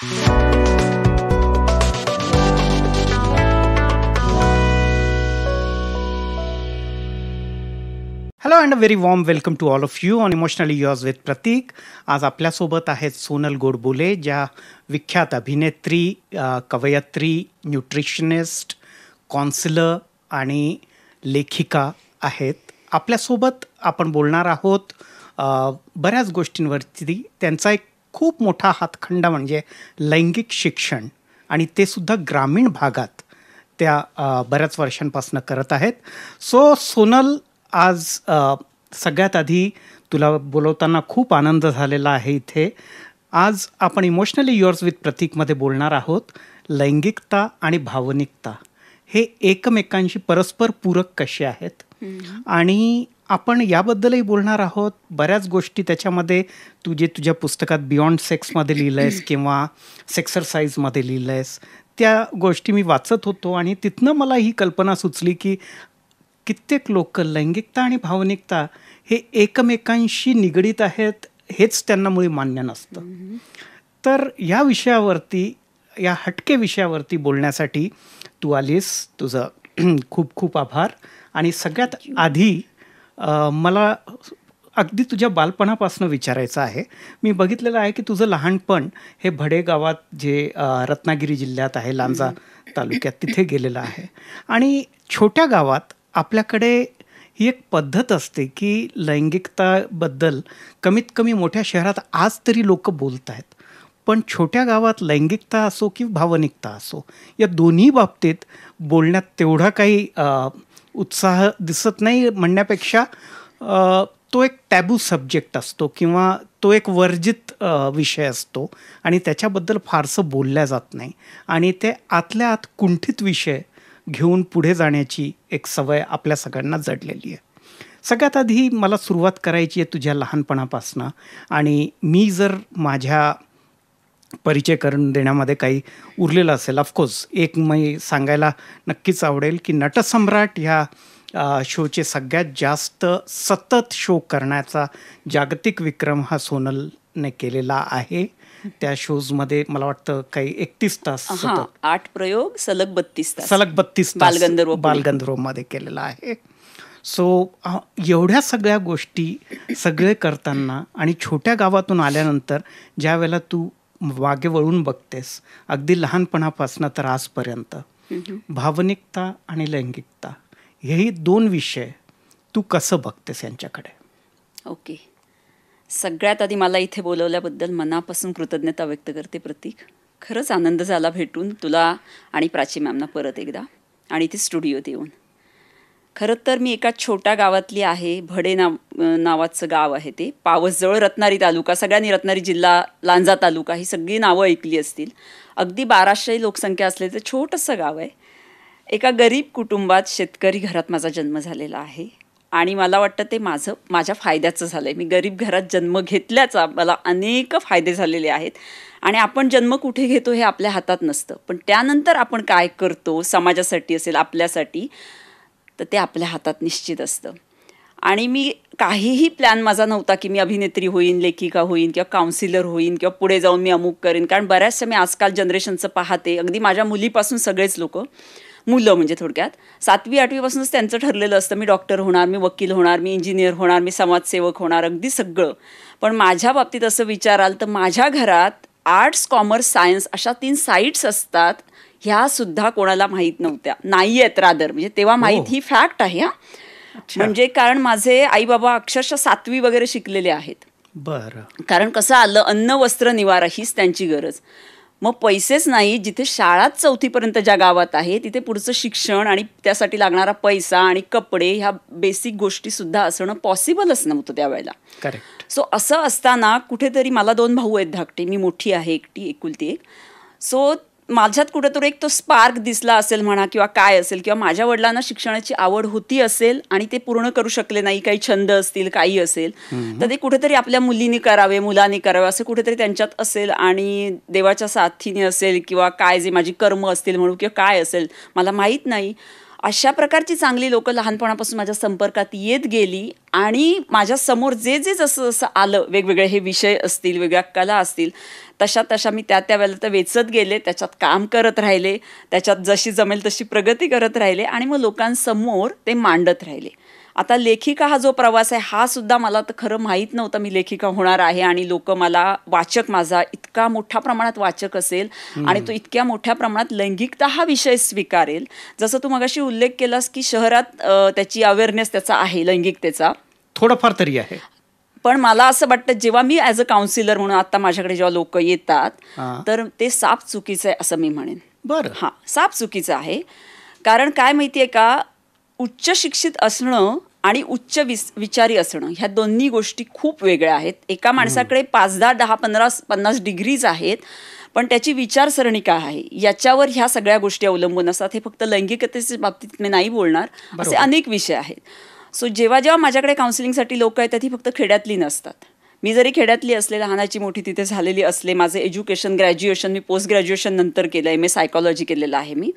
Hello and a very warm welcome to all of you on emotionally yours with Pratik. आज आपल्यासोबत आहेत सोनल गोडबोले, ज्या विख्यात अभिनेत्री, कवयित्री, न्यूट्रिशनिस्ट, कॉन्सिलर आणि लेखिका आहेत. आपल्यासोबत आपण बोलणार आहोत बऱ्याच गोष्टींवरती. त्यांचा एक खूप मोठा हातखंडा म्हणजे लैंगिक शिक्षण, आणि ते सुद्धा ग्रामीण भागात त्या बऱ्याच वर्षांपासून करत आहेत. सो सोनल, आज सगळ्यात आधी तुला बोलवताना खूप आनंद झालेला आहे इथे. आज आपण इमोशनली युअर्स विथ प्रतीकमध्ये बोलणार आहोत लैंगिकता आणि भावनिकता हे एकमेकांशी परस्पर पूरक कसे आहेत, आणि आपण याबद्दलही बोलणार आहोत. बऱ्याच गोष्टी त्याच्यामध्ये तुझ्या पुस्तकात बियॉन्ड सेक्समध्ये लिहिलं आहेस किंवा सेक्सरसाइजमध्ये लिहिलं आहेस, त्या गोष्टी मी वाचत होतो आणि तिथनं मला ही कल्पना सुचली की कित्येक लोक लैंगिकता आणि भावनिकता हे एकमेकांशी निगडीत आहेत हेच त्यांना मुळी मान्य नसतं. तर या विषयावरती, या हटके विषयावरती बोलण्यासाठी तू आलीस. तुझं खूप खूप आभार. आणि सगळ्यात आधी मला अगदी तुझ्या बालपणापासून विचारायचं आहे. मी बघितलेलं आहे की तुझं लहानपण हे भडे गावात, जे रत्नागिरी जिल्ह्यात आहे, लांजा तालुक्यात, तिथे गेलेलं आहे. आणि छोट्या गावात आपल्याकडे ही एक पद्धत असते की लैंगिकताबद्दल कमीत कमी मोठ्या शहरात आज तरी लोक बोलत आहेत, पण छोट्या गावात लैंगिकता असो की भावनिकता असो, या दोन्ही बाबतीत बोलण्यात तेवढा काही उत्साह दिसत नाही. म्हणण्यापेक्षा तो एक टॅबू सब्जेक्ट असतो किंवा तो एक वर्जित विषय असतो आणि त्याच्याबद्दल फारसं बोलल्या जात नाही, आणि ते आतल्या आत कुंठित विषय घेऊन पुढे जाण्याची एक सवय आपल्या सगळ्यांना जडलेली आहे. सगळ्यात आधी मला सुरुवात करायची आहे तुझ्या लहानपणापासनं, आणि मी जर माझ्या परिचय करून देण्यामध्ये काही उरलेलं असेल, ऑफकोर्स एक मी सांगायला नक्कीच आवडेल की नटसम्राट ह्या शोचे सगळ्यात जास्त सतत शो करण्याचा जागतिक विक्रम हा सोनलने केलेला आहे. त्या शोजमध्ये मला वाटतं काही 31 तास, 8 प्रयोग, सलग 32 तास बालगंधर्वमध्ये केलेला आहे. सो एवढ्या सगळ्या गोष्टी सगळे करताना आणि छोट्या गावातून आल्यानंतर ज्या वेळेला तू वागे वळून बघतेस, अगदी लहानपणापासून तर आजपर्यंत, भावनिकता आणि लैंगिकता हेही दोन विषय तू कसं बघतेस यांच्याकडे? ओके, सगळ्यात आधी मला इथे बोलवल्याबद्दल मनापासून कृतज्ञता व्यक्त करते प्रतीक. खरंच आनंद झाला भेटून तुला आणि प्राची मॅमना परत एकदा, आणि इथे स्टुडिओत येऊन. खरं तर मी एका छोट्या गावातली आहे. भडे नावाचं गाव आहे ते, पावसजवळ, रत्नागिरी तालुका. सगळ्यांनी रत्नागिरी जिल्हा, लांजा तालुका ही सगळी नावं ऐकली असतील. अगदी 1200 लोकसंख्या असलेलं छोटंसं गाव आहे. एका गरीब कुटुंबात, शेतकरी घरात माझा जन्म झालेला आहे, आणि मला वाटतं ते माझ्या फायद्याचं झालं आहे. मी गरीब घरात जन्म घेतल्याचा मला अनेक फायदे झालेले आहेत. आणि आपण जन्म कुठे घेतो हे आपल्या हातात नसतं, पण त्यानंतर आपण काय करतो समाजासाठी असेल, आपल्यासाठी, तर ते आपल्या हातात निश्चित असतं. आणि मी काहीही प्लॅन माझा नव्हता की मी अभिनेत्री होईन, लेखिका होईन किंवा काउन्सिलर होईन किंवा पुढे जाऊन मी अमुक करेन. कारण बऱ्याचशा मी आजकाल जनरेशनचं पाहते, अगदी माझ्या मुलीपासून सगळेच लोक, मुलं म्हणजे थोडक्यात 7वी 8वी पासूनच त्यांचं ठरलेलं असतं, मी डॉक्टर होणार, मी वकील होणार, मी इंजिनियर होणार, मी समाजसेवक होणार, अगदी सगळं. पण माझ्या बाबतीत असं विचाराल तर माझ्या घरात आर्ट्स, कॉमर्स, सायन्स अशा 3 साईड्स असतात, ह्या सुद्धा कोणाला माहीत नव्हत्या, नाही आहेत रादर, म्हणजे तेव्हा माहीत ही फॅक्ट आहे. म्हणजे कारण माझे आई बाबा अक्षरशः 7वी वगैरे शिकलेले आहेत. बरं. कारण कसं आलं, अन्न वस्त्र निवारा हीच त्यांची गरज. मग पैसेच नाही, जिथे शाळाच 4थीपर्यंत ज्या गावात आहे तिथे पुढचं शिक्षण आणि त्यासाठी लागणारा पैसा आणि कपडे ह्या बेसिक गोष्टी सुद्धा असणं पॉसिबलच नव्हतं त्यावेळेला. करेक्ट. सो असं असताना कुठेतरी, मला 2 भाऊ आहेत धाकटे, मी मोठी आहे, एकटी, एकुलती एक. सो माझ्यात कुठेतरी एक तो स्पार्क दिसला असेल म्हणा, किंवा काय असेल, किंवा माझ्या वडिलांना शिक्षणाची आवड होती असेल आणि ते पूर्ण करू शकले नाही, काही छंद असतील, काही असेल, तर ते कुठेतरी आपल्या मुलीने करावे, मुलांनी करावे असं कुठेतरी त्यांच्यात असेल, आणि देवाच्या साथीने असेल किंवा काय, जे माझी कर्म असतील म्हणून किंवा काय असेल मला माहीत नाही. अशा प्रकारची चांगली लोकं लहानपणापासून माझ्या संपर्कात येत गेली आणि माझ्या समोर जे जसं जसं आलं, वेगवेगळे हे विषय असतील, वेगळ्या कला असतील, तशा मी त्या वेळेला तर वेचत गेले, त्याच्यात काम करत राहिले, त्याच्यात जशी जमेल तशी प्रगती करत राहिले आणि मग लोकांसमोर ते मांडत राहिले. आता लेखिका हा जो प्रवास आहे हा सुद्धा मला तर खरं माहीत नव्हतं मी लेखिका होणार आहे आणि लोक मला वाचक, माझा इतका मोठ्या प्रमाणात वाचक असेल आणि तो इतक्या मोठ्या प्रमाणात लैंगिकता हा विषय स्वीकारेल. जसं तू मगाशी उल्लेख केलास की शहरात त्याची अवेअरनेस त्याचा आहे, लैंगिकतेचा थोडंफार तरी आहे. पण मला असं वाटतं जेव्हा मी ॲज अ काउन्सिलर म्हणून आता माझ्याकडे जेव्हा लोक येतात तर ते साप चुकीचं आहे असं मी म्हणेन. बरं. हां, साप चुकीचं आहे. कारण काय माहिती आहे का, उच्च शिक्षित असणं आणि उच्च विचारी असणं ह्या दोन्ही गोष्टी खूप वेगळ्या आहेत. एका माणसाकडे 5-10, 10, 15, 50 डिग्रीज आहेत, पण त्याची विचारसरणी काय आहे याच्यावर ह्या सगळ्या गोष्टी अवलंबून असतात. हे फक्त लैंगिकतेच्या बाबतीत मी नाही बोलणार, असे अनेक विषय आहेत. सो जेव्हा माझ्याकडे काउन्सिलिंगसाठी लोक येतात ती फक्त खेड्यातली नसतात. मी जरी खेड्यातली असले, लहानाची मोठी तिथे झालेली असले, माझं एज्युकेशन, ग्रॅज्युएशन मी पोस्ट ग्रॅज्युएशन नंतर केलं, MA सायकॉलॉजी केलेलं आहे मी.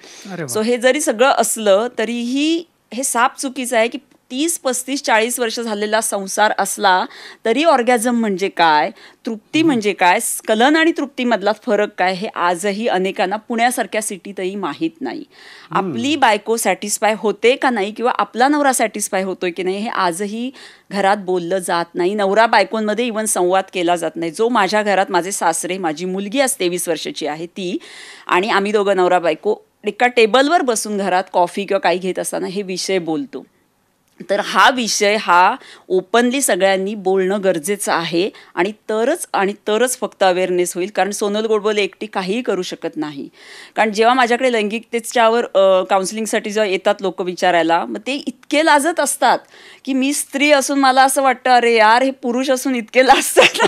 सो हे जरी सगळं असलं तरीही हे साप चुकीचं आहे की 30, 35, 40 वर्ष झालेला संसार असला तरी ऑर्गॅझम म्हणजे काय, तृप्ती म्हणजे काय, स्खलन आणि तृप्तीमधला फरक काय हे आजही अनेकांना पुण्यासारख्या सिटीतही माहीत नाही. आपली बायको सॅटिस्फाय होते का नाही किंवा आपला नवरा सॅटिस्फाय होतोय की नाही हे आजही घरात बोललं जात नाही. नवरा बायकोंमध्ये इव्हन संवाद केला जात नाही. जो माझ्या घरात माझे सासरे, माझी मुलगी आज 23 वर्षाची आहे ती, आणि आम्ही दोघं नवरा बायको एका टेबलवर बसून घरात कॉफी किंवा काही घेत असताना हे विषय बोलतो. तर हा विषय हा ओपनली सगळ्यांनी बोलणं गरजेचं आहे आणि तरच फक्त अवेअरनेस होईल. कारण सोनल गोडबोले एकटी काहीही करू शकत नाही. कारण जेव्हा माझ्याकडे लैंगिकतेच्यावर काउन्सिलिंगसाठी जेव्हा येतात लोक विचारायला, मग ते इतके लाजत असतात की मी स्त्री असून मला असं वाटतं अरे यार हे पुरुष असून इतके लाजतात.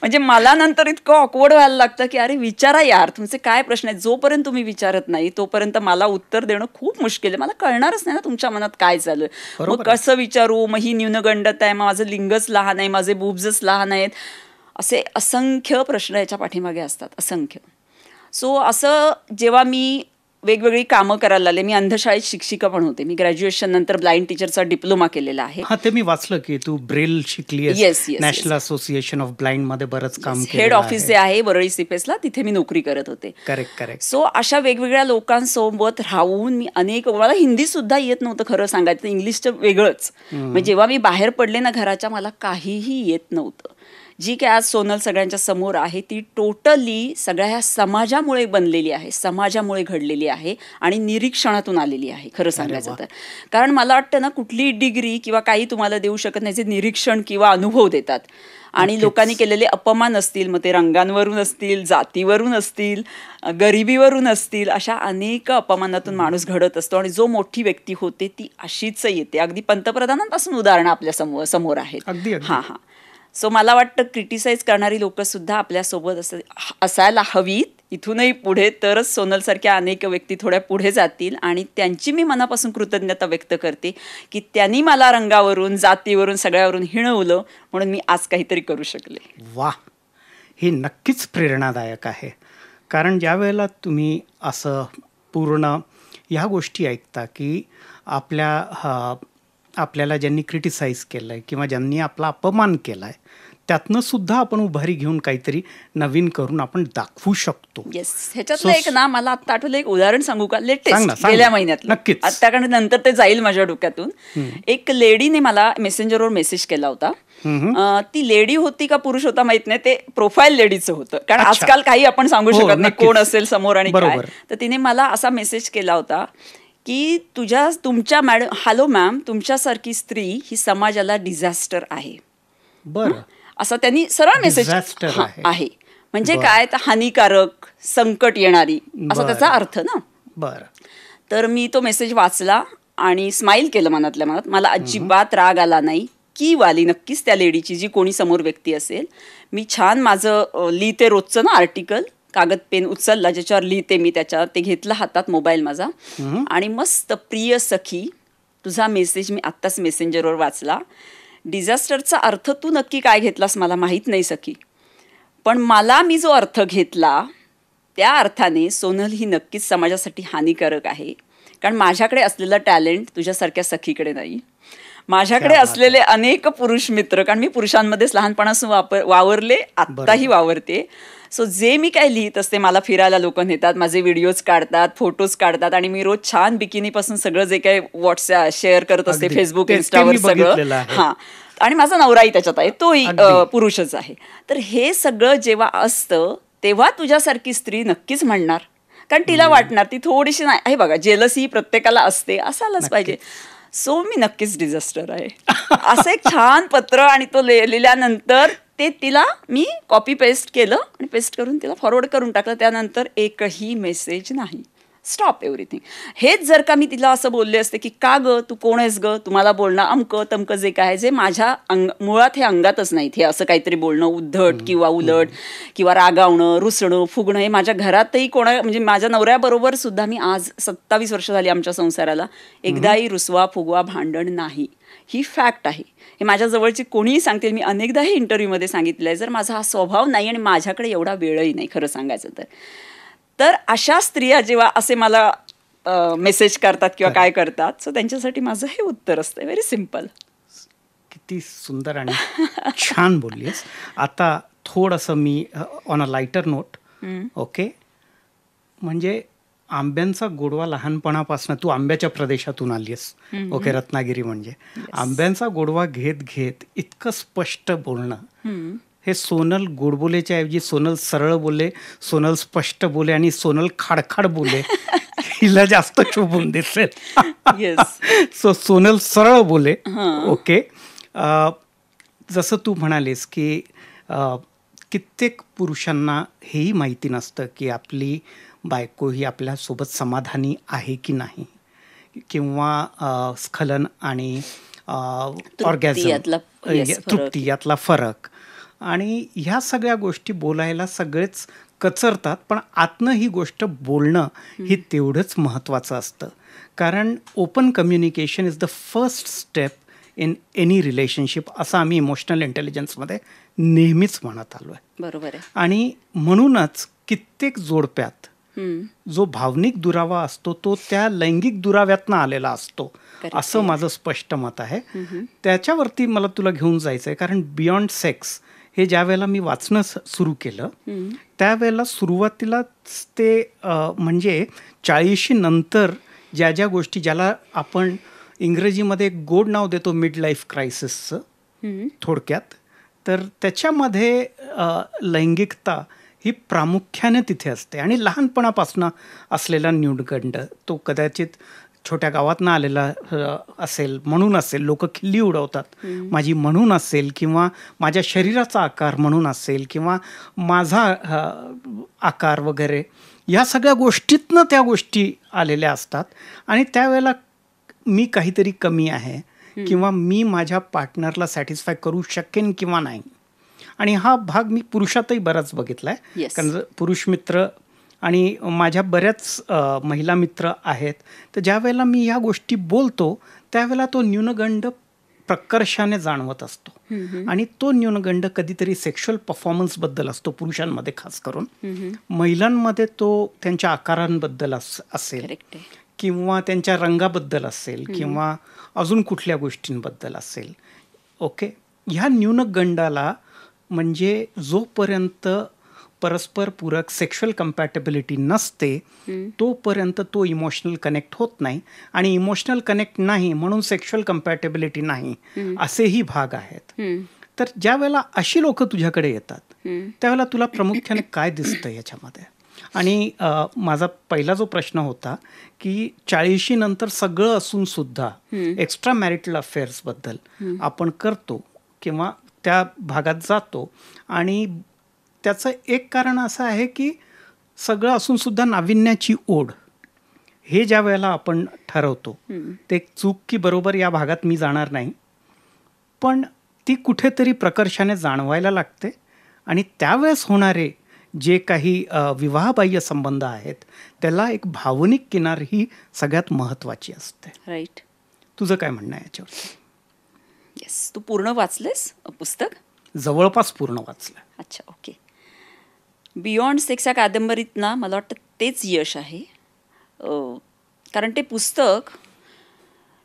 म्हणजे मला नंतर इतकं ऑकवर्ड व्हायला लागतं की अरे विचारा यार, तुमचे काय प्रश्न आहेत. जोपर्यंत तुम्ही विचारत नाही तोपर्यंत मला उत्तर देणं खूप मुश्किल आहे. मला कळणारच नाही ना तुमच्या मनात काय चालू आहे. मग कसं विचारू, मग ही न्यूनगंडता आहे, मग माझं लिंगच लहान आहे, माझे बुब्जच लहान आहेत, असे असंख्य प्रश्न याच्या पाठीमागे असतात, असंख्य. सो असं जेव्हा मी वेगवेगळी कामं करायला लागले, मी अंधशाळेत शिक्षिका पण होते. मी ग्रॅज्युएशन नंतर ब्लाइंड टीचरचा डिप्लोमा केलेला आहे. हा, ते मी वाचलं की तू ब्रेल शिकली आहेस. Yes, national association of blind मध्ये बरंच काम केलं. हेड ऑफिस जे आहे वरळी CPSला, तिथे मी नोकरी करत होते. करेक्ट. सो अशा वेगवेगळ्या लोकांसोबत राहून मी मला हिंदी सुद्धा येत नव्हतं खरं सांगायचं, इंग्लिशचं वेगळंच. म्हणजे जेव्हा मी बाहेर पडले ना घराच्या, मला काहीही येत नव्हतं. जी काय आज सोनल सगळ्यांच्या समोर आहे ती टोटली सगळ्या ह्या समाजामुळे बनलेली आहे, समाजामुळे घडलेली आहे आणि निरीक्षणातून आलेली आहे खरं सांगायचं तर. कारण मला वाटतं ना, कुठली डिग्री किंवा काही तुम्हाला देऊ शकत नाही जे निरीक्षण किंवा अनुभव देतात. आणि लोकांनी केलेले अपमान असतील, मग ते रंगांवरून असतील, जातीवरून असतील, गरिबीवरून असतील, अशा अनेक अपमानातून माणूस घडत असतो. आणि जो मोठी व्यक्ती होते ती अशीच येते. अगदी पंतप्रधानांपासून उदाहरणं आपल्या समोर आहेत. हां. सो मला वाटतं क्रिटिसाइज करणारी लोक सुद्धा आपल्यासोबत असायला हवीत इथूनही पुढे, तरच सोनलसारख्या अनेक व्यक्ती थोड्या पुढे जातील. आणि त्यांची मी मनापासून कृतज्ञता व्यक्त करते की त्यांनी मला रंगावरून, जातीवरून, सगळ्यावरून हिणवलं म्हणून मी आज काहीतरी करू शकले. वा, हे नक्कीच प्रेरणादायक आहे. कारण ज्या वेळेला तुम्ही असं पूर्ण ह्या गोष्टी ऐकता की आपल्याला ज्यांनी क्रिटिसाइज केलं आहे किंवा ज्यांनी आपला अपमान केला आहे, त्यातनं सुद्धा आपण उभारी घेऊन काहीतरी नवीन करून आपण दाखवू शकतो. येस, ह्याच्यातलं एक ना मला आता आठवलं, एक उदाहरण सांगू का? लेटेस्ट गेल्या महिन्यात, नक्कीच. त्याकडे नंतर ते जाईल माझ्या डोक्यातून. एक लेडीने मला मेसेंजरवर मेसेज केला होता. ती लेडी होती का पुरुष होता माहित नाही, ते प्रोफाईल लेडीचं होतं. कारण आजकाल काही आपण सांगू शकत नाही कोण असेल समोर आणि काय. तर तिने मला असा मेसेज केला होता की तुमच्या मॅडम, हॅलो मॅम, तुमच्यासारखी स्त्री ही समाजाला डिझास्टर आहे. बरं, असा त्यांनी सरळ मेसेज आहे. म्हणजे काय, तर हानिकारक, संकट येणारी, असा त्याचा अर्थ ना. बरं. तर मी तो मेसेज वाचला आणि स्माईल केलं मनातल्या मनात. मला अजिबात राग आला नाही. कीव आली नक्कीच त्या लेडीची, जी कोणी समोर व्यक्ती असेल. मी छान माझं लिहिते रोजचं ना आर्टिकल, कागद पेन उचलला ज्याच्यावर लिहिते मी, ते घेतला हातात मोबाईल माझा आणि मस्त, प्रिय सखी, तुझा मेसेज मी आत्ताच मेसेंजरवर वाचला. डिझास्टरचा अर्थ तू नक्की काय घेतलास मला माहीत नाही सखी, पण मी जो अर्थ घेतला त्या अर्थाने सोनल ही नक्कीच समाजासाठी हानिकारक आहे. कारण माझ्याकडे असलेलं टॅलेंट तुझ्यासारख्या सखीकडे नाही. माझ्याकडे असलेले अनेक पुरुष मित्र, कारण मी पुरुषांमध्येच लहानपणापासून वावरले, आत्ताही वावरते. सो जे मी काय लिहित असते, मला फिरायला लोक नेतात, माझे व्हिडिओज काढतात, फोटोज काढतात, आणि मी रोज छान बिकिनीपासून सगळं जे काही व्हॉट्सअप शेअर करत असते, फेसबुक, इन्स्टावर सगळं. हां, आणि माझा नवराही त्याच्यात आहे, तोही पुरुषच आहे. तर हे सगळं जेव्हा असतं तेव्हा तुझ्यासारखी स्त्री नक्कीच म्हणणार, कारण तिला वाटणार, ती थोडीशी नाही आहे बघा, जेलसी प्रत्येकाला असते, असायलाच पाहिजे. सो मी नक्कीच डिझास्टर आहे. असं एक छान पत्र, आणि तो लिहिल्यानंतर ते तिला मी कॉपी पेस्ट केलं आणि पेस्ट करून तिला फॉरवर्ड करून टाकलं. त्यानंतर एकही मेसेज नाही. Stop everything. हेच जर का मी तिला असं बोलले असते की का ग, तू कोण आहेस ग, तुम्हाला बोलणं अमकं तमकं जे काय, जे माझ्या मुळात हे अंगातच नाहीत, हे असं काहीतरी बोलणं उद्धट किंवा उलट किंवा रागावणं, रुसणं, फुगणं, हे माझ्या घरातही म्हणजे माझ्या नवऱ्याबरोबर सुद्धा मी आज 27 वर्ष झाली आमच्या संसाराला, एकदाही रुसवा फुगवा भांडण नाही. ही फॅक्ट आहे. हे माझ्या जवळची कोणीही सांगतील. मी अनेकदाही इंटरव्ह्यूमध्ये सांगितलं आहे, जर माझा हा स्वभाव नाही आणि माझ्याकडे एवढा वेळही नाही खरं सांगायचं तर अशा स्त्रिया जेव्हा असे मला मेसेज करतात किंवा काय करतात, सो त्यांच्यासाठी माझं हे उत्तर असतं, व्हेरी सिम्पल. किती सुंदर आणि छान बोललीस. आता थोडंसं me on a lighter note, okay, म्हणजे आंब्यांचा गोडवा लहानपणापासून, तू आंब्याच्या प्रदेशातून आलीस, ओके, रत्नागिरी म्हणजे आंब्यांचा गोडवा घेत घेत इतकं स्पष्ट बोलणं, हे सोनल गोडबोलेच्या ऐवजी सोनल सरळ बोले, सोनल स्पष्ट बोले आणि सोनल खाडखाड बोले, हिला जास्त शोभून दिसेल. सो सोनल सरळ बोले, ओके. जसं तू म्हणालीस की कित्येक पुरुषांना हेही माहिती नसतं की आपली बायको ही आपल्यासोबत समाधानी आहे की नाही, किंवा स्खलन आणि ऑर्गॅझम, तृप्ती यातला फरक, आणि ह्या सगळ्या गोष्टी बोलायला सगळेच कचरतात, पण आतनं ही गोष्ट बोलणं ही तेवढंच महत्त्वाचं असतं. कारण open communication is the first step in any relationship, असं आम्ही इमोशनल इंटेलिजन्समध्ये नेहमीच म्हणत आलो आहे. बरोबर आहे. आणि म्हणूनच कित्येक जोडप्यात जो भावनिक दुरावा असतो तो त्या लैंगिक दुराव्यातनं आलेला असतो, असं माझं स्पष्ट मत आहे. त्याच्यावरती मला तुला घेऊन जायचं आहे, कारण बियॉन्ड सेक्स हे ज्या वेळेला मी वाचणं सुरू केलं त्यावेळेला सुरुवातीलाच ते म्हणजे 40शी नंतर ज्या ज्या गोष्टी, ज्याला आपण इंग्रजीमध्ये एक गोड नाव देतो मिड लाईफ क्रायसिसचं थोडक्यात, तर त्याच्यामध्ये लैंगिकता ही प्रामुख्याने तिथे असते. आणि लहानपणापासून असलेला न्यूनगंड, तो कदाचित छोट्या गावातनं आलेला असेल म्हणून असेल, लोक खिल्ली उडवतात माझी म्हणून असेल, किंवा माझ्या शरीराचा आकार म्हणून असेल, किंवा माझा आकार वगैरे, या सगळ्या गोष्टीतनं त्या गोष्टी आलेल्या असतात. आणि त्यावेळेला मी काहीतरी कमी आहे, किंवा मी माझ्या पार्टनरला सॅटिस्फाय करू शकेन किंवा नाही. आणि हा भाग मी पुरुषातही बराच बघितला आहे, कारण पुरुष मित्र आणि माझ्या बऱ्याच महिला मित्र आहेत, तर ज्या वेळेला मी ह्या गोष्टी बोलतो त्यावेळेला तो न्यूनगंड प्रकर्षाने जाणवत असतो. आणि तो न्यूनगंड कधीतरी सेक्शुअल परफॉर्मन्सबद्दल असतो पुरुषांमध्ये खास करून, महिलांमध्ये तो त्यांच्या आकारांबद्दल असेल, किंवा त्यांच्या रंगाबद्दल असेल, किंवा अजून कुठल्या गोष्टींबद्दल असेल. ओके, ह्या न्यूनगंडाला म्हणजे जोपर्यंत परस्पर पूरक सेक्शुअल कम्पॅटेबिलिटी नसते तोपर्यंत तो इमोशनल कनेक्ट होत नाही, आणि इमोशनल कनेक्ट नाही म्हणून सेक्शुअल कम्पॅटेबिलिटी नाही, असेही भाग आहेत. तर ज्या वेळेला अशी लोक तुझ्याकडे येतात त्यावेळेला तुला प्रामुख्याने काय दिसतं याच्यामध्ये? आणि माझा पहिला जो प्रश्न होता की 40शी नंतर सगळं असून सुद्धा एक्स्ट्रा मॅरिटल अफेअर्सबद्दल आपण करतो किंवा त्या भागात जातो, आणि त्याचं एक कारण असं आहे की सगळं असून सुद्धा नाविन्याची ओढ, हे ज्या वेळेला आपण ठरवतो ते चूक की बरोबर या भागात मी जाणार नाही, पण ती कुठेतरी प्रकर्षाने जाणवायला लागते. आणि त्यावेळेस होणारे जे काही विवाहबाह्य संबंध आहेत त्याला एक भावनिक किनार ही सगळ्यात महत्त्वाची असते. राईट. तुझं काय म्हणणं आहे याच्यावर? येस. तू पूर्ण वाचलेस पुस्तक? जवळपास पूर्ण वाचलं. अच्छा, ओके. बियॉन्ड सेक्स या कादंबरीत ना मला वाटतं तेच यश आहे. कारण ते पुस्तक,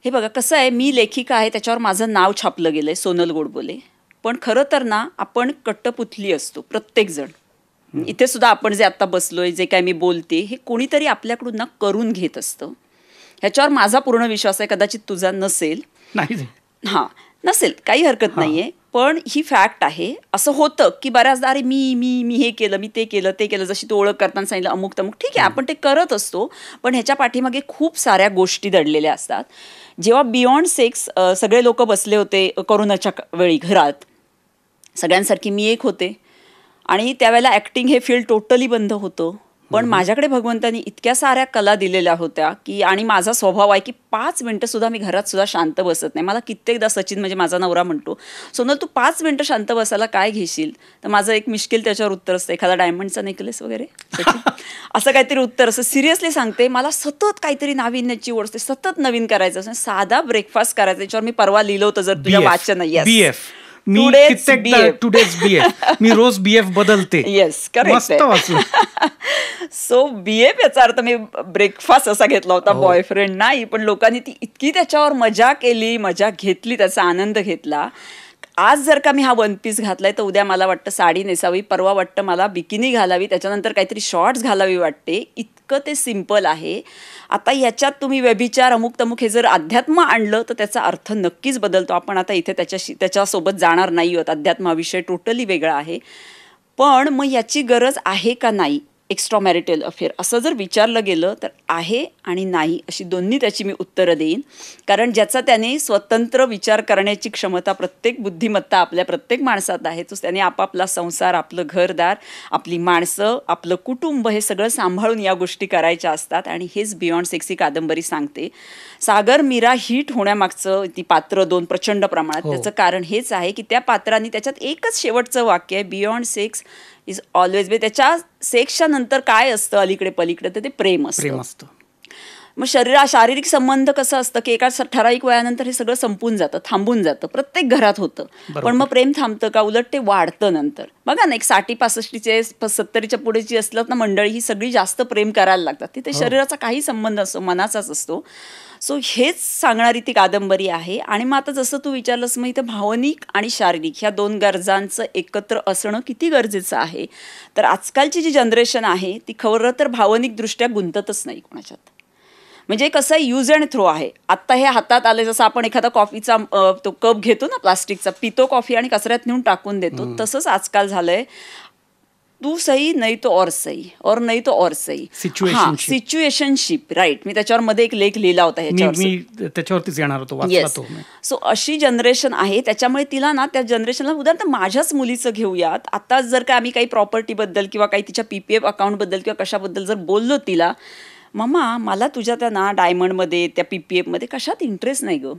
हे बघा कसं आहे, मी लेखिका आहे, त्याच्यावर माझं नाव छापलं गेलं आहे, सोनल गोडबोले. पण खरं तर ना आपण कट्टपुतली असतो प्रत्येकजण. इथे सुद्धा आपण जे आत्ता बसलोय, जे काय मी बोलते, हे कोणीतरी आपल्याकडून ना करून घेत असतं. ह्याच्यावर माझा पूर्ण विश्वास आहे, कदाचित तुझा नसेल. नाही, हां, नसेल, काही हरकत नाही आहे. पण ही फॅक्ट आहे. असं होतं की बऱ्याचदा अरे मी मी मी हे केलं, मी ते केलं, जशी तू ओळख करताना सांगितलं अमुक तमुक, ठीक आहे, आपण ते करत असतो. पण ह्याच्या पाठीमागे खूप साऱ्या गोष्टी दडलेल्या असतात. जेव्हा बियॉन्ड सेक्स सगळे लोक बसले होते कोरोनाच्या वेळी घरात, सगळ्यांसारखी मी एक होते, आणि त्यावेळेला ॲक्टिंग हे फील्ड टोटली बंद होतं. पण माझ्याकडे भगवंतानी इतक्या साऱ्या कला दिलेल्या होत्या की, आणि माझा स्वभाव आहे की 5 मिनिटं सुद्धा मी घरात सुद्धा शांत बसत नाही. मला कित्येकदा सचिन म्हणजे माझा नवरा म्हणतो, सोनल तू 5 मिनिटं शांत बसायला काय घेशील? तर माझं एक मिश्किल त्याच्यावर उत्तर असतं, एखादा डायमंडचा नेकलेस वगैरे सचिन, असं काहीतरी उत्तर असं. सिरियसली सांगते, मला सतत काहीतरी नाविन्याची ओढ असते, सतत नवीन करायचं असं. साधा ब्रेकफास्ट करायचा, त्याच्यावर मी परवा लिहिलं होतं, जर तुझ्या वाचन BF मी टुडेज BF मी रोज BF बदलते. Yes, correct. सो BF याचा अर्थ मी ब्रेकफास्ट असा घेतला होता, बॉयफ्रेंड नाही. पण लोकांनी ती इतकी त्याच्यावर मजा केली, मजा घेतली, त्याचा आनंद घेतला. आज जर का मी हा वन पीस घातलाय तर उद्या मला वाटतं साडी नेसावी, परवा वाटतं मला बिकिनी घालावी, त्याच्यानंतर काहीतरी शॉर्ट्स घालावी वाटते. इतकं ते सिम्पल आहे. आता याच्यात तुम्ही व्यभिचार अमुक तमुक हे जर अध्यात्म आणलं तर त्याचा अर्थ नक्कीच बदलतो. आपण आता इथे त्याच्यासोबत जाणार नाही आहोत, अध्यात्म हा विषय टोटली वेगळा आहे. पण मग याची गरज आहे का नाही? एक्स्ट्रा मॅरिटल अफेअर असं जर विचारलं गेलं तर आहे आणि नाही, अशी दोन्ही त्याची मी उत्तरं देईन. कारण ज्याचा त्याने स्वतंत्र विचार करण्याची क्षमता, प्रत्येक बुद्धिमत्ता आपल्या प्रत्येक माणसात आहे, तो त्याने आपापला संसार, आपलं घरदार, आपली माणसं, आपलं कुटुंब हे सगळं सांभाळून या गोष्टी करायच्या असतात. आणि हेच बियॉन्ड सेक्स ही कादंबरी सांगते. सागर मीरा हिट होण्यामागचं ती पात्र 2 प्रचंड प्रमाणात, त्याचं कारण हेच आहे की त्या पात्रांनी, त्याच्यात एकच शेवटचं वाक्य आहे, बियॉन्ड सेक्स इज ऑलवेज. त्याच्या सेक्सच्या नंतर काय असतं अलीकडे पलीकडे, तर ते प्रेम असतं. मग शारीरिक संबंध कसं असतं की एका ठराविक वयानंतर हे सगळं संपून जातं, थांबून जातं, प्रत्येक घरात होतं. पण मग प्रेम थांबतं का? उलट ते वाढतं नंतर. बघा ना, एक 60-65चे 70च्या पुढेची असलं ना मंडळी, ही सगळी जास्त प्रेम करायला लागतात. तिथे शरीराचा काही संबंध असतो, मनाचाच असतो. सो हेच सांगणारी ती कादंबरी आहे. आणि मग आता जसं तू विचारलंस, मग इथं भावनिक आणि शारीरिक ह्या 2 गरजांचं एकत्र असणं किती गरजेचं आहे. तर आजकालची जी जनरेशन आहे ती खरं तर भावनिकदृष्ट्या गुंततच नाही कोणाच्यात. म्हणजे कसं आहे, यूज अँड थ्रो आहे. आत्ता हे हातात आले, जसं आपण एखादा कॉफीचा तो कप घेतो ना प्लास्टिकचा, पितो कॉफी आणि कचऱ्यात नेऊन टाकून देतो, तसंच आजकाल झालंय. तू सही नाही तो और सही, और नाही तो और सही, सिच्युएशनशिप. राईट, मी त्याच्यावर मध्ये एक लेख लिहिला होता ह्याच्यावर, त्याच्यावरतीच येणार होतो, वाचला तो. सो अशी जनरेशन आहे. त्याच्यामुळे तिला ना, त्या जनरेशनला, उदाहरणार्थ माझ्याच मुलीचं घेऊयात, आता जर का आम्ही काही प्रॉपर्टीबद्दल किंवा काही तिच्या PPF अकाउंटबद्दल किंवा कशाबद्दल जर बोललो तिला, मम्मा मला तुझ्या त्या ना डायमंडमध्ये, त्या PPF मध्ये कशात इंटरेस्ट नाही गं.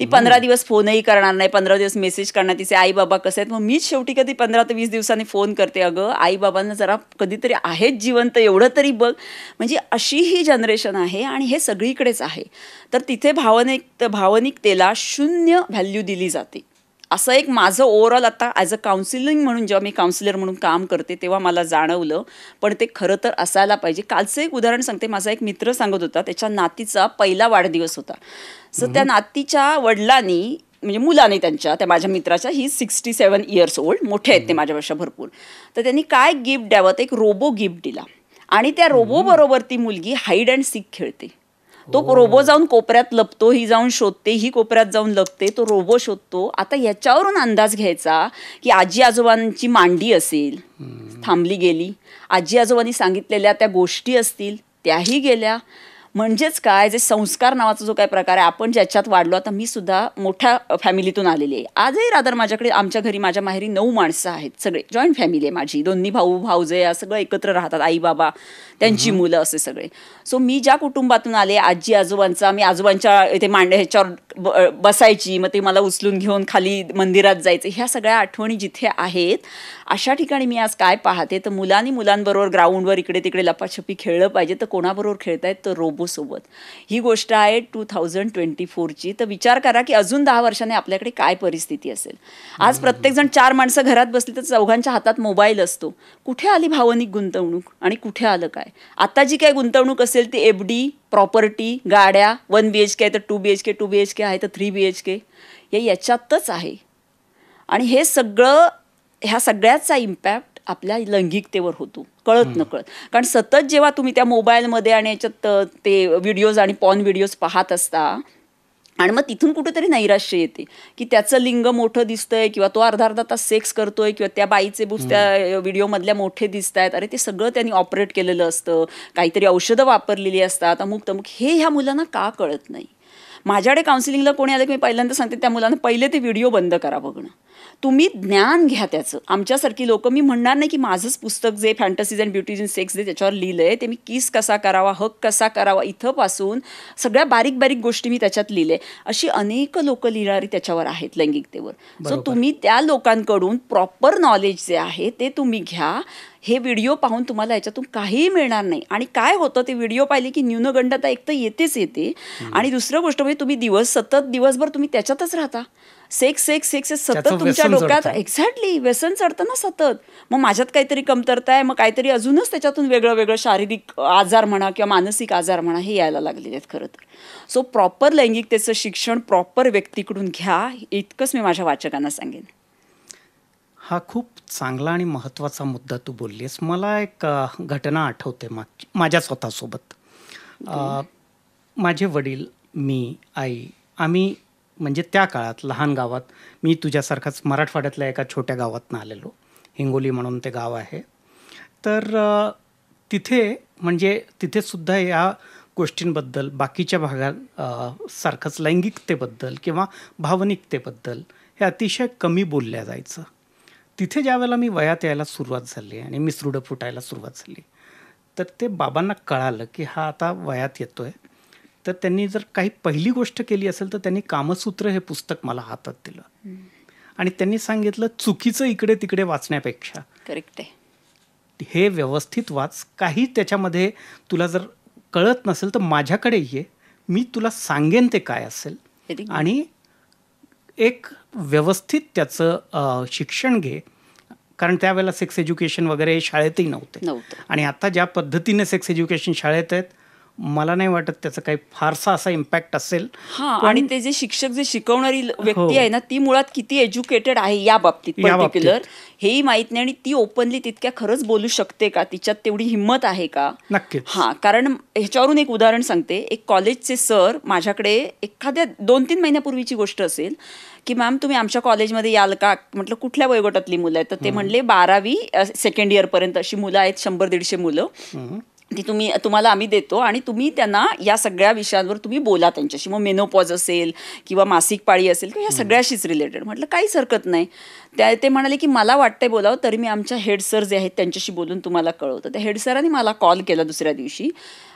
ती 15 दिवस फोनही करणार नाही, 15 दिवस मेसेज करणार, तिचे आई बाबा कसे आहेत. मग मीच शेवटी कधी 15 ते 20 दिवसांनी फोन करते, अगं आई बाबांना जरा कधीतरी आहेत जिवंत, एवढं तरी बघ. म्हणजे अशी ही जनरेशन आहे आणि हे सगळीकडेच आहे. तर तिथे भावनिकतेला 0 व्हॅल्यू दिली जाते. असं एक माझं ओव्हरऑल आता ॲज अ काउन्सिलिंग म्हणून, जेव्हा मी काउन्सिलर म्हणून काम करते तेव्हा मला जाणवलं. पण ते खरं तर असायला पाहिजे. कालचं एक उदाहरण सांगते. माझा एक मित्र सांगत होता, त्याच्या नातीचा पहिला वाढदिवस होता. सो त्या नातीच्या वडिलांनी, म्हणजे मुलाने त्यांच्या, त्या माझ्या मित्राच्या, ही 67 इयर्स ओल्ड, मोठे आहेत ते माझ्यापेक्षा भरपूर. तर त्यांनी काय गिफ्ट द्यावं, तर एक रोबो गिफ्ट दिला. आणि त्या रोबो बरोबर ती मुलगी हाईड अँड सीक खेळते. तो रोबो जाऊन कोपऱ्यात लपतो, ही जाऊन शोधते, ही कोपऱ्यात जाऊन लपते, तो रोबो शोधतो. आता याच्यावरून अंदाज घ्यायचा की आजी आजोबांची मांडी असेल, थांबली गेली, आजी आजोबांनी सांगितलेल्या त्या गोष्टी असतील, त्याही गेल्या. म्हणजेच काय, जे संस्कार नावाचा जो काय प्रकार आहे, आपण ज्याच्यात वाढलो. आता मी सुद्धा मोठ्या फॅमिलीतून आलेली आहे. आजही रादर माझ्याकडे, आमच्या घरी, माझ्या माहेरी 9 माणसं आहेत, सगळे जॉईंट फॅमिली आहे माझी. 2 भाऊ भाऊजे या सगळं एकत्र राहतात, आई बाबा, त्यांची मुलं, असे सगळे. सो मी ज्या कुटुंबातून आले, आजी आजोबांचा, मी आजोबांच्या इथे ह्याच्यावर बसायची, मग ते मला उचलून घेऊन खाली मंदिरात जायचे, ह्या सगळ्या आठवणी जिथे आहेत, अशा ठिकाणी मी आज काय पाहते, तर मुलांबरोबर ग्राउंडवर इकडे तिकडे लपाछपी खेळलं पाहिजे, तर कोणाबरोबर खेळतायत, तर रोबो रोबोसोबत. ही गोष्ट आहे 2024ची. तर विचार करा की अजून 10 वर्षांनी आपल्याकडे काय परिस्थिती असेल. आज प्रत्येकजण 4 माणसं घरात बसली तर चौघांच्या हातात मोबाईल असतो. कुठे आली भावनिक गुंतवणूक आणि कुठे आलं काय? आता जी काय गुंतवणूक असेल ती FD, प्रॉपर्टी, गाड्या, 1 BHK आहे तर 2 BHK, 2 BHK आहे तर 3 BHK याच्यातच आहे. आणि हे सगळं, ह्या सगळ्याचा इम्पॅक्ट आपल्या लैंगिकतेवर होतो कळत नकळत. कारण सतत जेव्हा तुम्ही त्या मोबाईलमध्ये आणि याच्यात ते व्हिडिओज आणि पॉर्न व्हिडिओज पाहत असता आणि मग तिथून कुठेतरी नैराश्य येते की त्याचं लिंग मोठं दिसतंय किंवा तो अर्धा अर्धा तास सेक्स करतोय किंवा त्या बाईचे बुस त्या व्हिडिओमधल्या मोठे दिसत आहेत. अरे ते सगळं त्यांनी ऑपरेट केलेलं असतं, काहीतरी औषधं वापरलेली असतात, अमुक तमुक. हे ह्या मुलांना का कळत नाही? माझ्याकडे काउन्सिलिंगला कोणी आलं की मी पहिल्यांदा सांगते त्या मुलांना पहिले ते व्हिडिओ बंद करा बघणं. तुम्ही ज्ञान घ्या त्याचं. आमच्यासारखी लोक, मी म्हणणार नाही की माझंच पुस्तक जे फॅन्टसीज अँड ब्युटीज इन सेक्स जे त्याच्यावर लिहिलं आहे ते मी किस कसा करावा, हक कसा करावा, इथंपासून सगळ्या बारीक बारीक गोष्टी मी त्याच्यात लिहिले. अशी अनेक लोक लिहिणारी त्याच्यावर आहेत लैंगिकतेवर. सो तुम्ही त्या लोकांकडून प्रॉपर नॉलेज जे आहे ते तुम्ही घ्या. हे व्हिडिओ पाहून तुम्हाला याच्यातून काहीही मिळणार नाही. आणि काय होतं, ते व्हिडिओ पाहिले की न्यूनगंडता एक तर येतेच येते आणि दुसरं गोष्ट म्हणजे तुम्ही सतत दिवसभर तुम्ही त्याच्यातच राहता. सेक्स सेक्स सेक्स सतत तुमच्या डोक्यात. एक्झॅक्टली, व्यसन चढतं ना सतत. मग माझ्यात काहीतरी कमतरता आहे, मग काहीतरी अजूनच त्याच्यातून वेगळं वेगळं शारीरिक आजार म्हणा किंवा मानसिक आजार म्हणा हे यायला लागलेले आहेत खरं तर. सो प्रॉपर लैंगिकतेचं शिक्षण प्रॉपर व्यक्तीकडून घ्या, इतकंच मी माझ्या वाचकांना सांगेन. हा खूप चांगला आणि महत्त्वाचा मुद्दा तू बोललीस. मला एक घटना आठवते माझ्या स्वतःसोबत. माझे वडील, मी, आई, आम्ही म्हणजे त्या काळात लहान गावात, मी तुझ्यासारखाच मराठवाड्यातल्या एका छोट्या गावातनं आलेलो, हिंगोली म्हणून ते गाव आहे. तर तिथेसुद्धा या गोष्टींबद्दल बाकीच्या भागात सारखंच लैंगिकतेबद्दल किंवा भावनिकतेबद्दल हे अतिशय कमी बोलल्या जायचं. तिथे ज्या वेळेला मी वयात यायला सुरुवात झाली आणि मिसरूडं फुटायला सुरुवात झाली तर ते बाबांना कळालं की हा आता वयात येतोय. तर त्यांनी जर काही पहिली गोष्ट केली असेल तर त्यांनी कामसूत्र हे पुस्तक मला हातात दिलं आणि त्यांनी सांगितलं, चुकीचं इकडे तिकडे वाचण्यापेक्षा करेक्ट आहे, हे व्यवस्थित वाच. काही त्याच्यामध्ये तुला जर कळत नसेल तर माझ्याकडे ये, मी तुला सांगेन ते काय असेल आणि एक व्यवस्थित त्याचं शिक्षण घे. कारण त्यावेळेला सेक्स एज्युकेशन वगैरे शाळेतही नव्हते आणि आता ज्या पद्धतीने सेक्स एज्युकेशन शाळेत आहेत मला नाही वाटत त्याचा काही फारसा असा इम्पॅक्ट असेल. आणि ते जे शिक्षक, जे शिकवणारी व्यक्ती आहे ना, ती मुळात किती एज्युकेटेड आहे या बाबतीत पर्टिक्युलर हेही माहित नाही आणि ती ओपनली तितक्या खरंच बोलू शकते का, तिच्यात तेवढी हिंमत आहे का? नक्कीच. कारण ह्याच्यावरून एक उदाहरण सांगते. एक कॉलेजचे सर माझ्याकडे एखाद्या 2-3 महिन्यापूर्वीची गोष्ट असेल की मॅम तुम्ही आमच्या कॉलेजमध्ये याल का? म्हटलं कुठल्या वयोगटातली मुलं आहेत? तर ते म्हणले 12वी सेकंड इयरपर्यंत अशी मुलं आहेत, 100-150 मुलं. ती तुम्हाला आम्ही देतो आणि तुम्ही त्यांना या सगळ्या विषयांवर तुम्ही बोला त्यांच्याशी. मग मेनोपॉज असेल किंवा मासिक पाळी असेल किंवा या सगळ्याशीच रिलेटेड. म्हटलं काहीच हरकत नाही. ते म्हणाले की मला वाटतंय बोलावं, तरी मी आमच्या हेड सर जे आहेत त्यांच्याशी बोलून तुम्हाला कळवतं. त्या हेड सरांनी मला कॉल केला दुसऱ्या दिवशी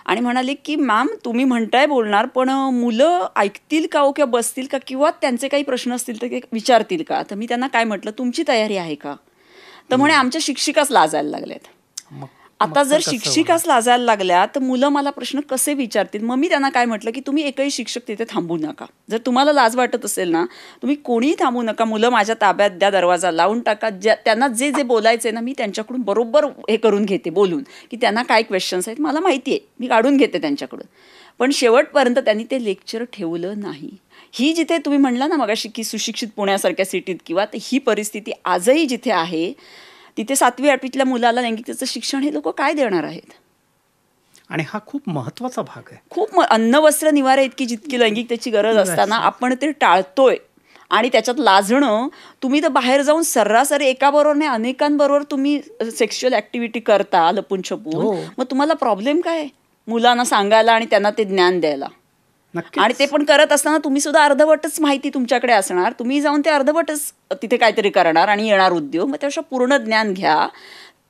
आणि म्हणाले की मॅम तुम्ही म्हणताय बोलणार, पण मुलं ऐकतील का हो किंवा बसतील का किंवा त्यांचे काही प्रश्न असतील तर ते विचारतील का? तर मी त्यांना काय म्हटलं, तुमची तयारी आहे का? तर म्हणे आमच्या शिक्षिकाच लाजायला लागल्यात. आता जर शिक्षिकाच लाजायला लागल्या तर मुलं मला प्रश्न कसे विचारतील? मग मी त्यांना काय म्हटलं की तुम्ही एकही शिक्षक तिथे थांबू नका. जर तुम्हाला लाज वाटत असेल ना, तुम्ही कोणीही थांबू नका. मुलं माझ्या ताब्यात द्या, दरवाजा लावून टाका. त्यांना जे जे बोलायचं आहे ना, मी त्यांच्याकडून बरोबर हे करून घेते बोलून की त्यांना काय क्वेश्चन्स आहेत मला माहिती आहे, मी काढून घेते त्यांच्याकडून. पण शेवटपर्यंत त्यांनी ते लेक्चर ठेवलं नाही. ही जिथे तुम्ही म्हणला ना मगाशी की सुशिक्षित पुण्यासारख्या सिटीत किंवा ही परिस्थिती आजही जिथे आहे तिथे 7वी-8वीतल्या मुलाला लैंगिकतेचं शिक्षण हे लोक काय देणार आहेत? आणि हा खूप महत्त्वाचा भाग आहे. खूप अन्न वस्त्र निवारा इतकी जितकी लैंगिकतेची गरज असताना आपण ते टाळतोय आणि त्याच्यात लाजणं. तुम्ही तर बाहेर जाऊन सर्रासरी एकाबरोबर नाही अनेकांबरोबर तुम्ही सेक्शुअल ऍक्टिव्हिटी करता लपून छपून. मग तुम्हाला प्रॉब्लेम काय मुलांना सांगायला आणि त्यांना ते ज्ञान द्यायला? आणि ते पण करत असताना तुम्ही सुद्धा अर्धवटच माहिती तुमच्याकडे असणार. तुम्ही जाऊन ते अर्धवटच तिथे काहीतरी करणार आणि येणार उद्योग. मग त्यापेक्षा पूर्ण ज्ञान घ्या.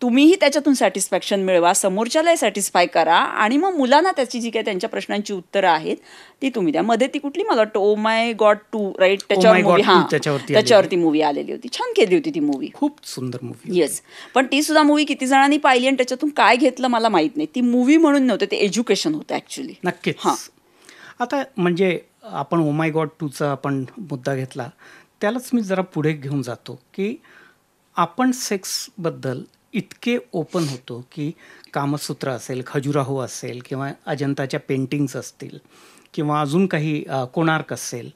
तुम्हीही त्याच्यातून सॅटिस्फॅक्शन मिळवा, समोरच्यालाही सॅटिस्फाय करा आणि मग मुलांना त्याची जी काही त्यांच्या प्रश्नांची उत्तरं आहेत ती तुम्ही द्या. मध्ये ती कुठली मला वाटतं ओ माय गॉड 2 राईट त्याच्यावर मूवी, त्याच्यावरती मूवी आलेली होती, छान केली होती ती मूवी, खूप सुंदर मूवी. येस, पण ती सुद्धा मूवी किती जणांनी पाहिली आणि त्याच्यातून काय घेतलं मला माहित नाही. ती मूवी म्हणून नव्हतं, ते एज्युकेशन होतं ऍक्च्युली. नक्कीच. आता म्हणजे आपण ओ माय गॉड 2चा आपण मुद्दा घेतला, त्यालाच मी जरा पुढे घेऊन जातो की आपण सेक्सबद्दल इतके ओपन होतो की कामसूत्र असेल, खजुराहो असेल किंवा अजंताच्या पेंटिंग्स असतील किंवा अजून काही कोणार्क असेल,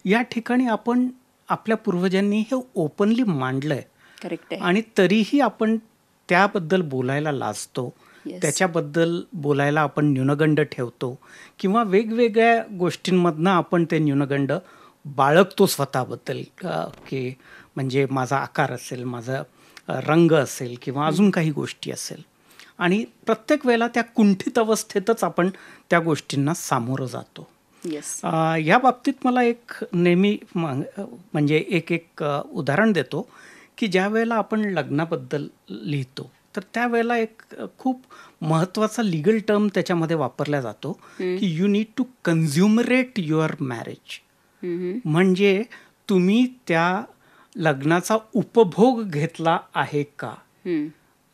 या ठिकाणी आपण आपल्या पूर्वजांनी हे ओपनली मांडलंय. करेक्ट आहे. आणि तरीही आपण त्याबद्दल बोलायला लाजतो, त्याच्याबद्दल बोलायला आपण न्यूनगंड ठेवतो किंवा वेगवेगळ्या गोष्टींमधनं आपण ते न्यूनगंड बाळगतो स्वतःबद्दल, की म्हणजे माझा आकार असेल, माझा रंग असेल किंवा अजून काही गोष्टी असेल. आणि प्रत्येक वेळेला त्या कुंठित अवस्थेतच आपण त्या गोष्टींना सामोरं जातो. या बाबतीत मला एक नेहमी म्हणजे एक उदाहरण देतो की ज्या वेळेला आपण लग्नाबद्दल लिहितो तर त्यावेळेला एक खूप महत्त्वाचा लिगल टर्म त्याच्यामध्ये वापरला जातो की you need to consummate your marriage. म्हणजे तुम्ही त्या लग्नाचा उपभोग घेतला आहे का,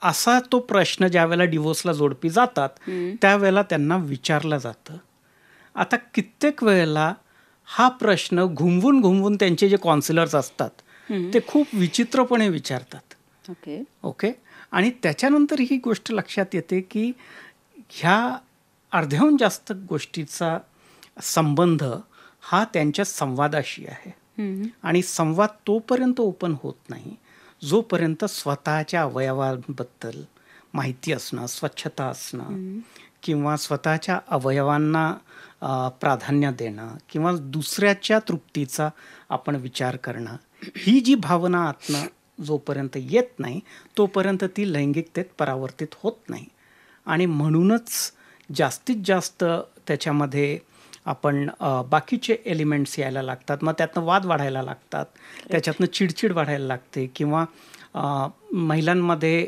असा तो प्रश्न ज्या वेळेला डिवोर्सला जोडपी जातात त्यावेळेला त्यांना विचारलं जातं. आता कित्येक वेळेला हा प्रश्न घुमवून त्यांचे जे कॉन्सिलर्स असतात ते खूप विचित्रपणे विचारतात. ओके. आणि त्याच्यानंतर ही गोष्ट लक्षात येते की ह्या अर्ध्याहून जास्त गोष्टीचा संबंध हा त्यांच्या संवादाशी आहे. आणि संवाद तोपर्यंत ओपन होत नाही जोपर्यंत स्वतःच्या अवयवांबद्दल माहिती असणं, स्वच्छता असणं किंवा स्वतःच्या अवयवांना प्राधान्य देणं किंवा दुसऱ्याच्या तृप्तीचा आपण विचार करणं, ही जी भावना आतनं जोपर्यंत येत नाही तोपर्यंत ती लैंगिकतेत परावर्तित होत नाही. आणि म्हणूनच जास्तीत जास्त त्याच्यामध्ये आपण बाकीचे एलिमेंट्स यायला लागतात, मग त्यातनं वाद वाढायला लागतात, त्याच्यातनं चिडचिड वाढायला लागते किंवा महिलांमध्ये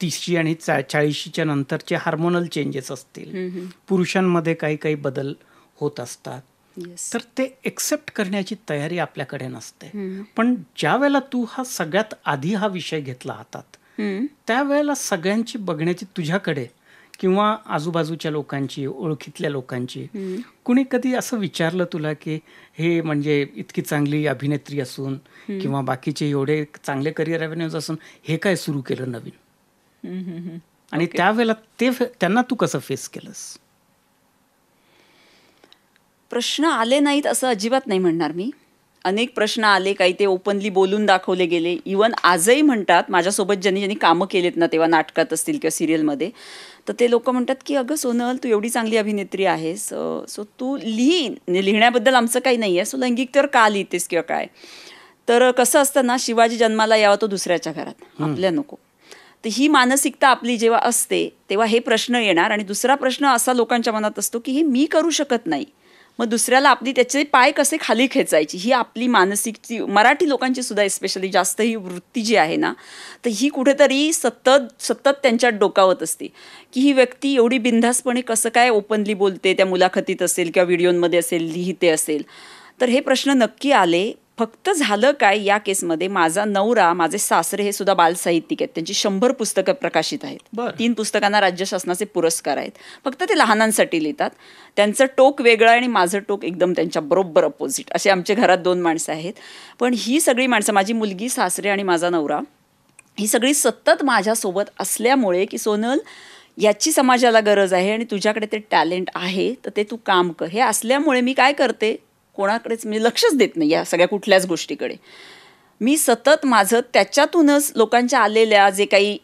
30 आणि 40च्या नंतरचे हार्मोनल चेंजेस असतील, पुरुषांमध्ये काही काही बदल होत असतात. तर ते एक्सेप्ट करण्याची तयारी आपल्याकडे नसते. पण ज्या वेळेला तू हा सगळ्यात आधी हा विषय घेतला हातात त्यावेळेला सगळ्यांची बघण्याची तुझ्याकडे किंवा आजूबाजूच्या लोकांची, ओळखीतल्या लोकांची, कुणी कधी असं विचारलं तुला की हे म्हणजे इतकी चांगली अभिनेत्री असून किंवा बाकीचे एवढे चांगले करिअर ॲव्हेन्यूज असून हे काय सुरू केलं नवीन? आणि त्यावेळेला त्यांना तू कसं फेस केलंस? प्रश्न आले नाहीत असं अजिबात नाही म्हणणार मी. अनेक प्रश्न आले, काही ते ओपनली बोलून दाखवले गेले. इवन आजही म्हणतात माझ्यासोबत ज्यांनी कामं केलेत ना, तेव्हा नाटकात असतील किंवा सिरियलमध्ये, तर ते लोक म्हणतात की अगं सोनल, तू एवढी चांगली अभिनेत्री आहेस, सो तू लिहिण्याबद्दल आमचं काही नाही आहे, सो लैंगिकतेवर का लिहितेस किंवा काय. तर कसं असतं ना, शिवाजी जन्माला यावा तो दुसऱ्याच्या घरात, आपल्या नको. तर ही मानसिकता आपली जेव्हा असते तेव्हा हे प्रश्न येणार. आणि दुसरा प्रश्न असा लोकांच्या मनात असतो की हे मी करू शकत नाही, मग दुसऱ्याला आपली त्याचे पाय कसे खाली खेचायची, ही आपली मानसिक, मराठी लोकांची सुद्धा स्पेशली जास्त ही वृत्ती जी आहे ना, तर ही कुठेतरी सतत त्यांच्यात डोकावत असते की ही व्यक्ती एवढी बिनधास्तपणे कसं काय ओपनली बोलते, त्या मुलाखतीत असेल किंवा व्हिडिओमध्ये असेल, लिहिते असेल. तर हे प्रश्न नक्की आले. फक्त झालं काय या केसमध्ये, माझा नवरा, माझे सासरे हे सुद्धा बालसाहित्यिक आहेत, त्यांची 100 पुस्तकं प्रकाशित आहेत, 3 पुस्तकांना राज्य शासनाचे पुरस्कार आहेत. फक्त ते लहानांसाठी लिहितात. त्यांचं टोक वेगळं आणि माझं टोक एकदम त्यांच्या बरोबर अपोजिट, असे आमच्या घरात 2 माणसं आहेत. पण ही सगळी माणसं, माझी मुलगी, सासरे आणि माझा नवरा, ही सगळी सतत माझ्यासोबत असल्यामुळे की सोनल, याची समाजाला गरज आहे आणि तुझ्याकडे ते टॅलेंट आहे तर ते तू काम कर, हे असल्यामुळे मी काय करते, कोणाकडेच मी लक्षच देत नाही या सगळ्या कुठल्याच गोष्टीकडे. मी सतत माझं त्याच्यातूनच लोकांच्या आलेल्या जे काही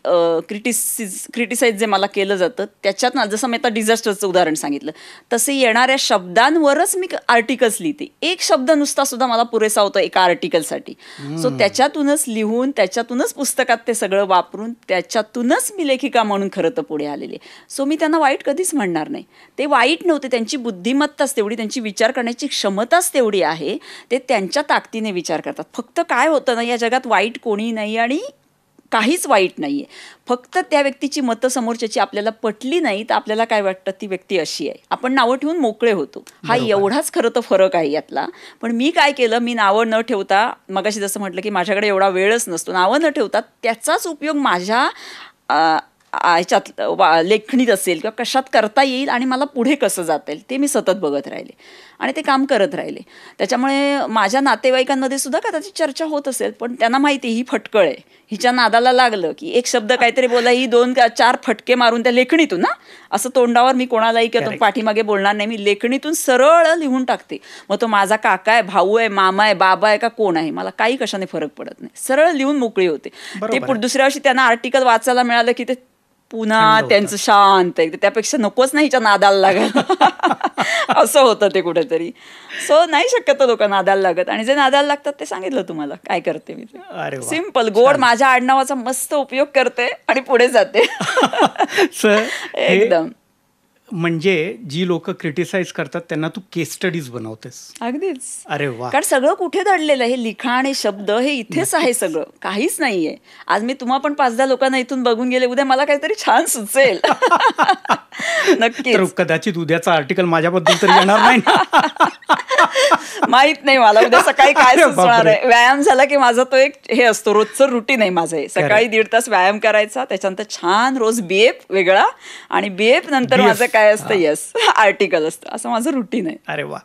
क्रिटिसाइज जे मला केलं जातं त्याच्यात ना, जसं मी आता डिझास्टरचं उदाहरण सांगितलं तसे येणाऱ्या शब्दांवरच मी आर्टिकल्स लिहिते. एक शब्द नुसता सुद्धा मला पुरेसा होता एका आर्टिकलसाठी. सो त्याच्यातूनच लिहून, त्याच्यातूनच पुस्तकात ते सगळं वापरून, त्याच्यातूनच मी लेखिका म्हणून खरं तर पुढे आलेले. सो मी त्यांना वाईट कधीच म्हणणार नाही. ते वाईट नव्हते, त्यांची बुद्धिमत्ताच तेवढी, त्यांची विचार करण्याची क्षमताच तेवढी आहे, ते त्यांच्या ताकदीने विचार करतात. फक्त काय होतं ना, या जगात वाईट कोणी नाही आणि काहीच वाईट नाही आहे. फक्त त्या व्यक्तीची मतं समोरच्याची आपल्याला पटली नाही तर आपल्याला काय वाटतं ती व्यक्ती अशी आहे, आपण नावं ठेवून मोकळे होतो. हा एवढाच खरं तर फरक आहे यातला. पण मी काय केलं, मी नावं न ठेवता, मगाशी जसं म्हटलं की माझ्याकडे एवढा वेळच नसतो, नावं न ठेवता त्याचाच उपयोग माझ्या ह्याच्यात लेखणीत असेल किंवा कशात करता येईल आणि मला पुढे कसं जाता येईल ते मी सतत बघत राहिले आणि ते काम करत राहिले. त्याच्यामुळे माझ्या नातेवाईकांमध्ये सुद्धा कदाचित चर्चा होत असेल, पण त्यांना माहिती ही फटकळ आहे, हिच्या नादाला लागलं की एक शब्द काहीतरी बोला, ही 2-4 फटके मारून त्या लेखणीतून ना, असं तोंडावर मी कोणालाही किंवा पाठीमागे बोलणार नाही, मी लेखणीतून सरळ लिहून टाकते. मग तो माझा काका आहे, भाऊ आहे, मामा आहे, बाबा आहे का कोण आहे, मला काही कशाने फरक पडत नाही, सरळ लिहून मोकळी होते. ते दुसऱ्या वर्षी त्यांना आर्टिकल वाचायला मिळालं की ते पुन्हा त्यांचं शांत आहे, त्यापेक्षा नकोच ना हिच्या नादाला लागायला असं होतं ते कुठेतरी. सो नाही शक्यतो लोक नादाला लागत, आणि जे नादाला लागतात ते सांगितलं तुम्हाला काय करते मी. सिंपल गोड माझ्या आडनावाचा मस्त उपयोग करते आणि पुढे जाते एकदम. म्हणजे जी लोक क्रिटिसाइज करतात त्यांना तू केस स्टडीज बनवतेस. अगदीच. अरे वा. कारण सगळं कुठे दडलेलं आहे, हे लिखाण, हे शब्द, हे इथेच आहे, सगळं काहीच नाहीये. आज मी तुम्हा पण 5-10 लोकांना इथून बघून गेले, उद्या मला काहीतरी छान सुचेल नक्की. कदाचित उद्याचं आर्टिकल माझ्याबद्दल तरी येणार नाही माहित नाही मला उद्या सकाळी काय सुचणार आहे. व्यायाम झाला की माझा तो एक हे असतो, रोजचं रुटीन आहे माझं हे. सकाळी 1.5 तास व्यायाम करायचा, त्याच्यानंतर छान रोज बीएफ वेगळा, आणि बीएफ नंतर माझं काय असतं, येस आर्टिकल असतं, असं माझं रुटीन आहे. अरे वा.